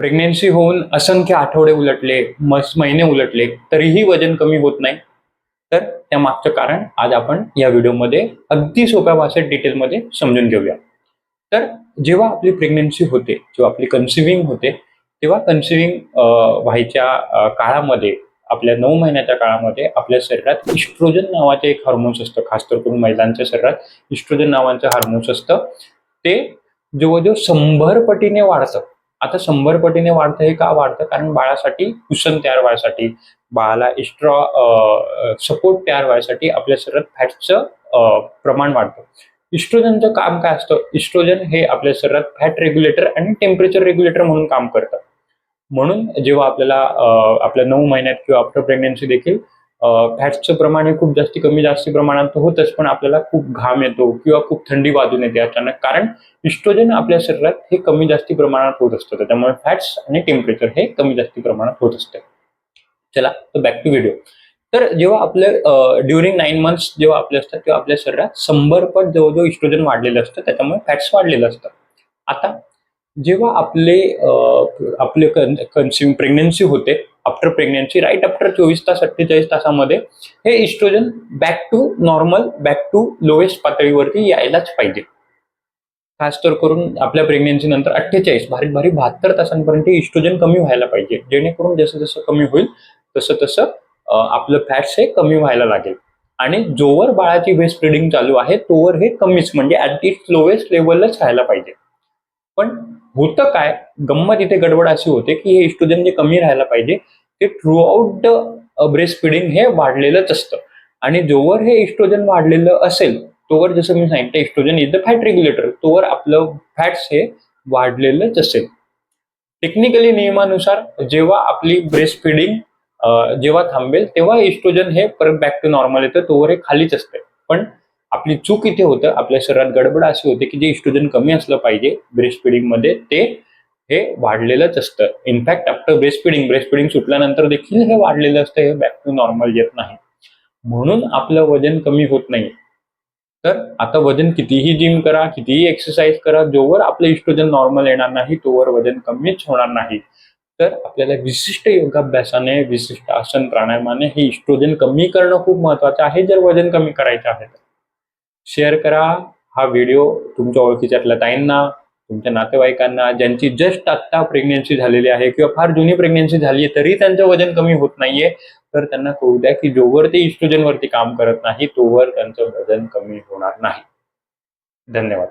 Pregnancy होऊन असंख्य आठवडे उलटले, महिने उलटले, तरीही वजन कमी होत नाही. तर त्या मागचं कारण आज आपण या व्हिडिओमध्ये अगदी सोप्या भाषेत डिटेलमध्ये समजून घेऊया. तर जेव्हा आपली प्रेग्नेन्सी होते, जेव्हा आपली कन्सिव्हिंग होते, तेव्हा कन्सिव्हिंग व्हायच्या काळामध्ये, आपल्या 9 महिन्याच्या काळामध्ये आपल्या शरीरात इस्ट्रोजन नावाचे एक हार्मोन्स असतं. खास करून महिलांच्या शरीरात इस्ट्रोजन नावाचं हार्मोन्स असतं. ते जवळजवळ 100 पटीने वाढतं. आता 100 पटीने वाढतं हे का वाढतं? कारण बाळासाठी कुशन तयार व्हायसाठी, बाळाला एक्स्ट्रा सपोर्ट तयार व्हायसाठी आपल्या शरीरात फॅटचं प्रमाण वाढतं. इस्ट्रोजनचं काम काय असतं? इस्ट्रोजन हे आपल्या शरीरात फॅट रेग्युलेटर आणि टेम्परेचर रेग्युलेटर म्हणून काम करतं. म्हणून जेव्हा आपल्याला आपल्या 9 महिन्यात किंवा आफ्टर प्रेग्नन्सी देखील फॅट्सचं प्रमाण हे खूप जास्ती प्रमाणात होतच, पण आपल्याला खूप घाम येतो किंवा खूप थंडी वाजून येते अचानक, कारण इस्ट्रोजन आपल्या शरीरात हे कमी जास्ती प्रमाणात होत असतं. त्याच्यामुळे फॅट्स आणि टेम्परेचर हे कमी जास्ती प्रमाणात होत असते. चला, तर बॅक टू व्हिडिओ. तर जेव्हा आपल्या ड्युरिंग 9 मंथ्स जेव्हा आपले असतात, तेव्हा आपल्या शरीरात 100 पट जवळजवळ इस्ट्रोजन वाढलेलं असतं. त्याच्यामुळे फॅट्स वाढलेलं असतं. आता जेव्हा आपले कन्सिव्ह प्रेग्नन्सी होते, आफ्टर प्रेग्नन्सी, राईट आफ्टर 24 तास 48 तासामध्ये हे estrogen back to normal, back to lowest पातळीवरती यायलाच पाहिजे. खास तर करून आपल्या प्रेग्नन्सी नंतर 48 भारी 72 तासांपर्यंत इस्ट्रोजन कमी व्हायला पाहिजे. जेणेकरून जसं कमी होईल तसं आपलं फॅट्स हे कमी व्हायला लागेल. आणि जोवर बाळाची ब्रेस्ट फीडिंग चालू आहे तोवर हे कमीच, म्हणजे ऍट इट्स लोएस्ट लेवलच राहायला पाहिजे. पण होतं काय, गंमत इथे गडबड अशी होते की हे इस्ट्रोजन जे कमी राहायला पाहिजे ते through out the breast feeding हे वाढलेलंच असतं. आणि जोवर हे इस्ट्रोजन वाढलेलं असेल तोवर, जसं मी सांगितलं, estrogen is the fat regulator, तोवर आपलं फॅट्स हे वाढलेलंच असेल. टेक्निकली नियमानुसार जेव्हा आपली ब्रेस्ट फीडिंग जेव्हा थांबेल तेव्हा इस्ट्रोजन हे परत बॅक टू नॉर्मल येतं, तोवर हे खालीच असते. पण आपली चूक इथे होतं, आपल्या शरीरात गडबड अशी होते की जे इस्ट्रोजन कमी असलं पाहिजे ब्रेस्ट फीडिंग मध्ये ते हे वाढलेलंच असतं. इनफॅक्ट आफ्टर ब्रेस्ट फीडिंग सुटल्यानंतर देखील हे वाढलेलं असतं, हे बॅक टू नॉर्मल येत नाही. म्हणून आपलं वजन कमी होत नाही. तर आता वजन कितीही जिम करा, कितीही एक्सरसाइज करा, जोवर आपलं इस्ट्रोजन नॉर्मल येणार नाही तोवर वजन कमीच होणार नाही. तर आपल्याला विशिष्ट योगाभ्यासाने, विशिष्ट आसन प्राणायामाने हे इस्ट्रोजन कमी करणं खूप महत्वाचं आहे, जर वजन कमी करायचं आहे तर. शेअर करा हा व्हिडिओ तुमच्या ओळखीच्यातल्या ताईंना, तुमच्या नातेवाईकांना, ज्यांची जस्ट आत्ता प्रेग्नेन्सी झालेली आहे किंवा फार जुनी प्रेग्नेन्सी झाली आहे तरी त्यांचं वजन कमी होत नाहीये. तर त्यांना कळू द्या की जोवर ते इस्ट्रोजन वरती काम करत नाही तोवर त्यांचं वजन कमी होणार नाही. धन्यवाद.